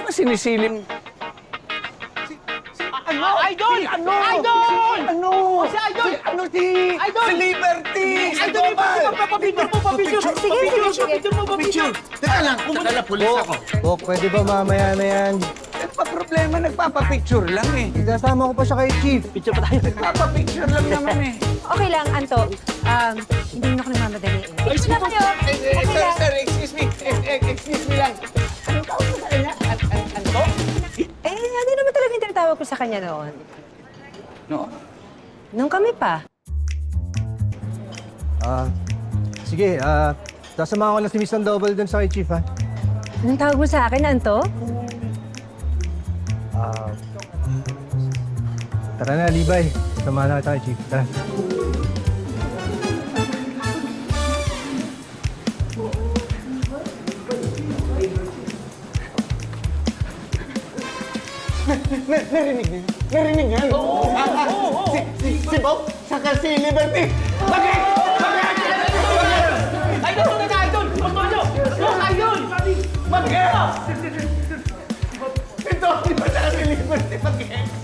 naman sinisilim? Ano? Idol! Ano? Idol! Ano? Si Idol! Ano si... Idol! Si Liberty! Si Idol! Papapicture mo! Papapicture! Sige, sige, sige. Papapicture mo! Papapicture! Teka lang, pumunta pulis ako. Bok, pwede ba mamaya na yan? Eh, pa problema, nagpapapicture lang eh. Isasama ko pa siya kay Chief. Picture pa tayo. Nagpapapicture lang naman eh. Okay lang, Anto. Hindi na ako nagmamadali. Picture na kayo. Okay lang. Sir, excuse me. Excuse me lang. Anong tawag mo sa kanya? Ano? Ano naman talaga yung tinatawag ko sa kanya noon? No. Nung kami pa. Sige, sasamahan ko lang si Miss Sandoval dun sa kay Chief, ha? Anong tawag mo sa akin, Anto? Tara na, Libay. Samahan na kita kay Chief. Tara. Narinig niyo? Narinig niyo? Oo! Si Bob, saka si Liberty. Bakit? Idol! Tunay na Idol! Pagmano! Yung Idol! Bakit? Ito, di ba saka si Liberty? Bakit?